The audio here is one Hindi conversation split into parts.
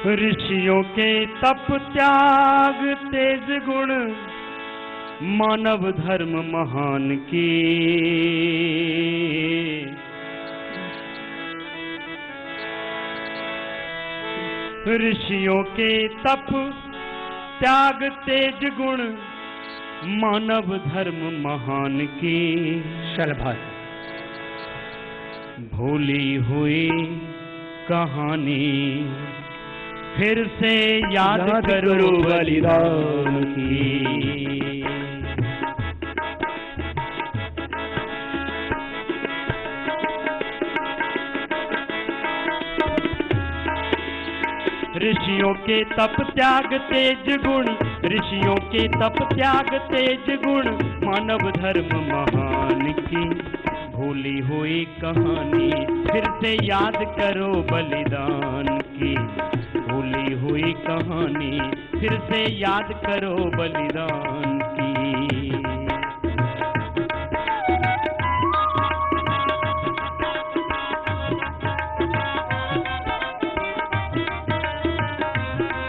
ऋषियों के तप त्याग तेज गुण मानव धर्म महान की। ऋषियों के तप त्याग तेज गुण मानव धर्म महान की। शलभास भूली हुई कहानी फिर से याद करो बलिदान की। ऋषियों के तप त्याग तेज गुण, ऋषियों के तप त्याग तेज गुण मानव धर्म महान की। भूली हुई कहानी फिर से याद करो बलिदान की। भूली हुई कहानी फिर से याद करो बलिदान की।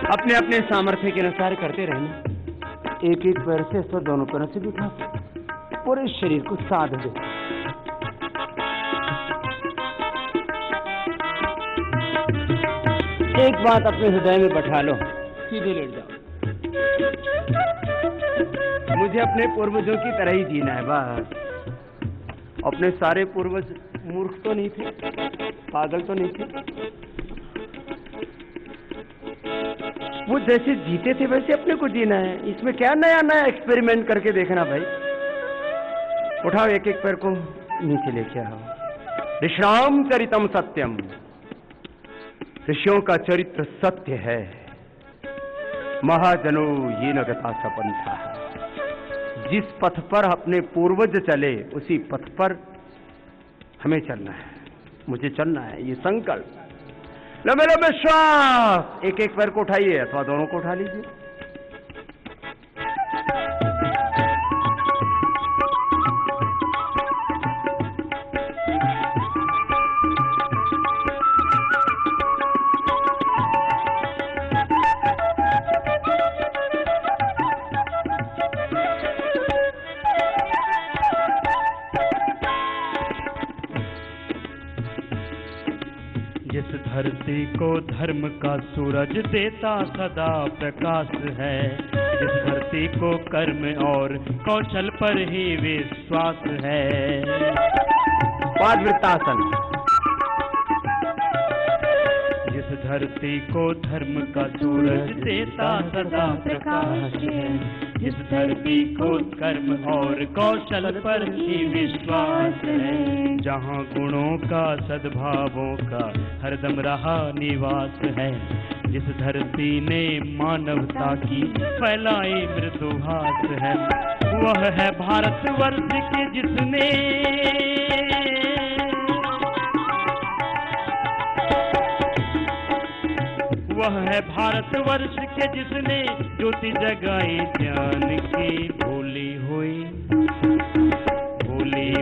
अपने अपने सामर्थ्य के अनुसार करते रहना। एक एक पैर से तो दोनों पैरों से भी खा, पूरे शरीर को साध दो। एक बात अपने हृदय में बैठा लो, सीधे लेट जाओ। मुझे अपने पूर्वजों की तरह ही जीना है बस। अपने सारे पूर्वज मूर्ख तो नहीं थे, पागल तो नहीं थे। वो जैसे जीते थे वैसे अपने को जीना है। इसमें क्या नया नया एक्सपेरिमेंट करके देखना भाई। उठाओ एक एक पैर को नीचे लेके आओ। ऋषिणाम चरितम सत्यम, ऋषियों का चरित्र सत्य है। महाजनो ये न गता सपंथा, जिस पथ पर अपने पूर्वज चले उसी पथ पर हमें चलना है, मुझे चलना है। ये संकल्प। लंबे लंबे श्वास। एक एक पैर को उठाइए अथवा दोनों को उठा लीजिए। जिस धरती को धर्म का सूरज देता सदा प्रकाश है, जिस धरती को कर्म और कौशल पर ही विश्वास है। पादवृत्तासन। जिस धरती को धर्म का सूरज देता सदा प्रकाश है, जिस धरती को कर्म और कौशल पर ही विश्वास है। जहाँ गुणों का सद्भावों का हरदम रहा निवास है, जिस धरती ने मानवता की फैलाई मृदुभास है, वह है भारतवर्ष के जिसने वह है भारतवर्ष के जिसने ज्योति जगाई ज्ञान की। भूली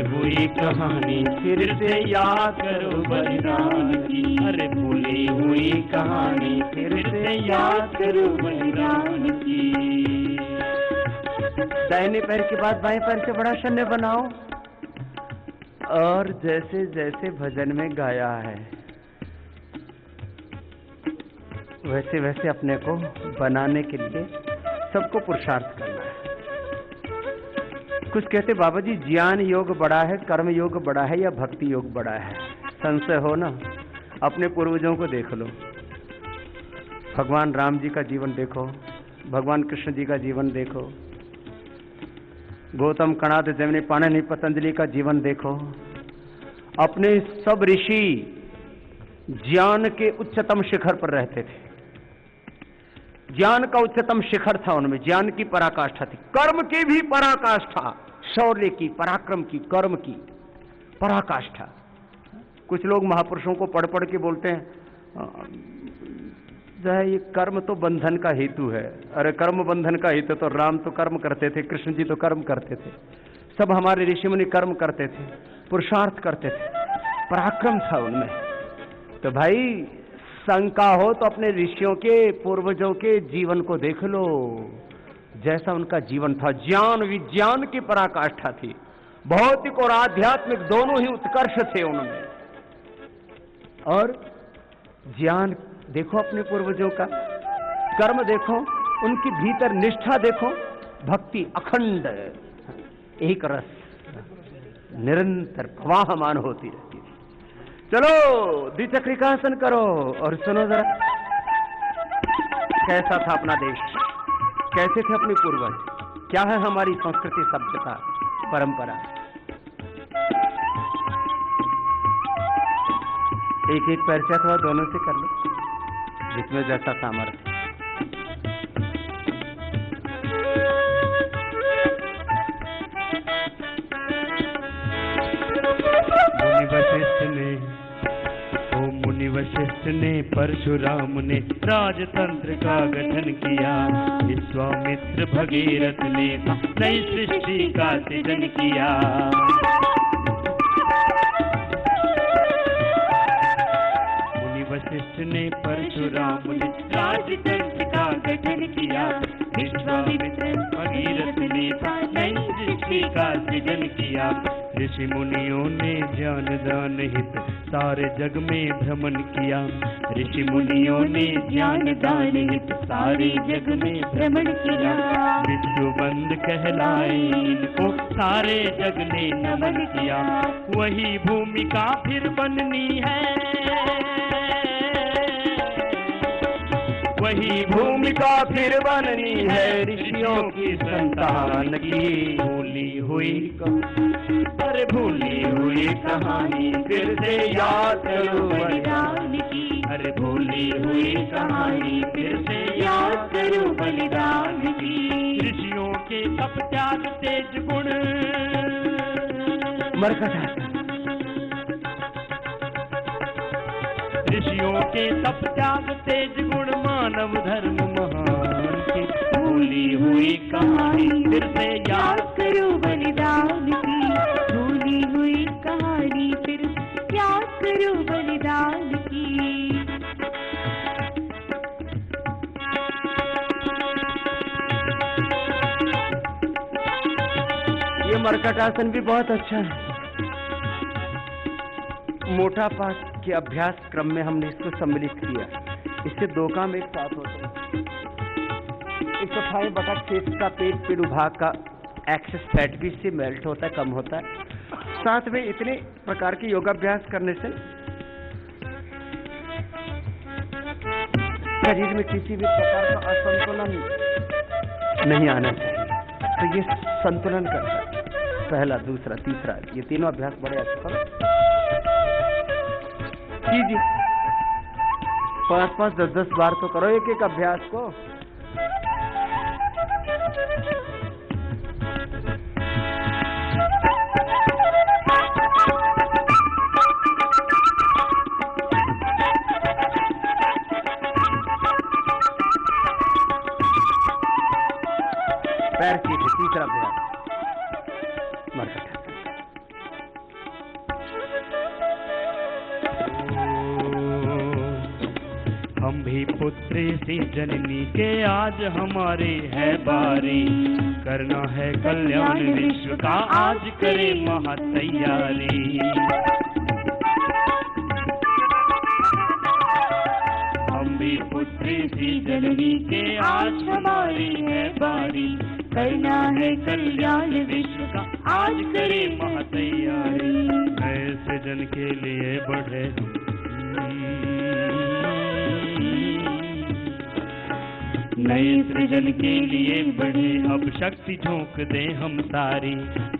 हुई कहानी फिर से याद करो बलिदान की। अरे भूली हुई कहानी फिर से याद करो बलिदान की। दाहिने पैर के बाद बाएं पैर से बड़ा शून्य बनाओ और जैसे जैसे भजन में गाया है वैसे वैसे अपने को बनाने के लिए सबको पुरुषार्थ करना है। कुछ कहते बाबा जी ज्ञान योग बड़ा है, कर्म योग बड़ा है या भक्ति योग बड़ा है? संशय हो ना, अपने पूर्वजों को देख लो। भगवान राम जी का जीवन देखो, भगवान कृष्ण जी का जीवन देखो, गौतम कणाद जैमिनी पाणिनि पतंजलि का जीवन देखो। अपने सब ऋषि ज्ञान के उच्चतम शिखर पर रहते थे। ज्ञान का उच्चतम शिखर था उनमें, ज्ञान की पराकाष्ठा थी। कर्म की भी पराकाष्ठा, शौर्य की, पराक्रम की, कर्म की पराकाष्ठा। कुछ लोग महापुरुषों को पढ़ पढ़ के बोलते हैं ये कर्म तो बंधन का हेतु है। अरे कर्म बंधन का हेतु तो राम तो कर्म करते थे, कृष्ण जी तो कर्म करते थे, सब हमारे ऋषि मुनि कर्म करते थे, पुरुषार्थ करते थे, पराक्रम था उनमें। तो भाई शंका हो तो अपने ऋषियों के, पूर्वजों के जीवन को देख लो, जैसा उनका जीवन था। ज्ञान विज्ञान की पराकाष्ठा थी, भौतिक और आध्यात्मिक दोनों ही उत्कर्ष थे उनमें। और ज्ञान देखो अपने पूर्वजों का, कर्म देखो, उनकी भीतर निष्ठा देखो, भक्ति अखंड, एक रस निरंतर प्रवाहमान होती रहती थी। चलो द्विचक्रिकासन करो और सुनो जरा, कैसा था अपना देश, कैसे थे अपने पूर्वज, क्या है हमारी संस्कृति, सभ्यता, परंपरा। एक एक परिचय थोड़ा दोनों से कर लो, जिसमें जैसा सामर्थ्य। मुनि वशिष्ठ ने परशुराम ने राजतंत्र का गठन किया, विश्वामित्र भगीरथ ने नई सृष्टि का सृजन किया। मुनि वशिष्ठ ने परशुराम ने राजतंत्र का गठन किया, विश्वामित्र भगीरथ ने नई सृष्टि का सृजन किया। ऋषि मुनियों ने ज्ञान दान हित सारे जग में भ्रमण किया, ऋषि मुनियों ने ज्ञान दान हित सारे जग में भ्रमण किया। विश्व बंद कहलाए इनको सारे जग ने नमन किया, वही भूमिका फिर बननी है, वही भूमिका फिर बननी है ऋषियों की संतान की। भूली हुई अरे भूली हुई कहानी फिर से याद करो बलिदान की, अरे भूली हुई कहानी फिर से याद करो बलिदान की। ऋषियों के तप त्याग तेज गुण ऋषियों के तप त्याग तेज गुण मानव धर्म महान की। भूली हुई कहानी फिर से याद करो बलिदान की, भूली हुई कहानी फिर याद करो बलिदान की। ये मर्कटासन भी बहुत अच्छा है। मोटा पाठ के अभ्यास क्रम में हमने इसको सम्मिलित किया, इससे दो काम एक साथ होते हैं। 128/6 का पेट पीड़ू भाग का एक्सेस फैट भी इससे मेल्ट होता है, कम होता है। साथ में इतने प्रकार के योगाभ्यास करने से शरीर में किसी भी प्रकार का असंतुलन नहीं आना चाहिए, तो ये संतुलन करता है। पहला, दूसरा, तीसरा, ये तीनों अभ्यास बड़े अच्छे करो, कीजिए। 5-5, 10-10 बार तो करो एक एक अभ्यास को। पैर सीधे, तीसरा अभ्यास हम भी पुत्री सी जननी के आज हमारे है बारी, करना है कल्याण विश्व का आज करे महातैयारी। हम भी पुत्री सी जननी के आज हमारी है बारी, करना है कल्याण विश्व का आज करे महातैयारी। नए सृजन के लिए बढ़े नए सृजन के लिए बढ़े, अब शक्ति झोंक दे हम सारी,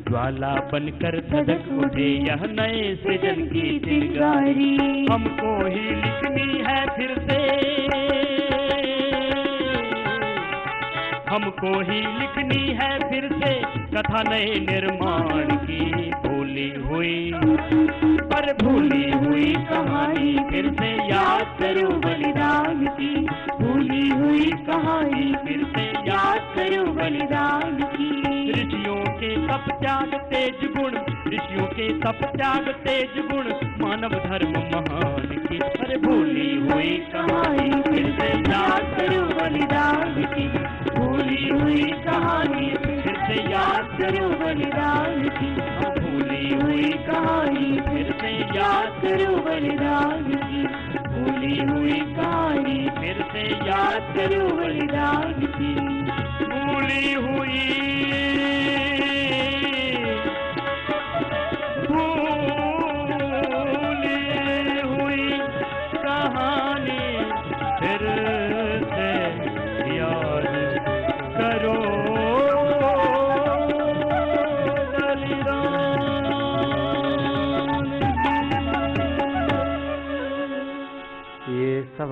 ज्वाला बनकर धधक उठे यह नए सृजन की चिंगारी। हमको ही लिखनी है फिर से, हमको ही लिखनी है फिर से कथा नए निर्माण की। भूली हुई पर भूली हुई कहानी फिर से याद करो बलिदान की, भूली हुई कहानी फिर से याद करो बलिदान की। ऋषियों के तप त्याग तेज गुण, ऋषियों के तप त्याग तेज गुण मानव धर्म महान की। अरे भूली हुई हुई कहानी फिर से याद करूं बलिदान की, भूली हुई कहानी फिर से याद करूं बलिदान की, भूली हुई कहानी फिर से याद करूं बलिदान की, भूली हुई कहानी फिर से याद करूं बलिदान की, भूली हुई कहानी फिर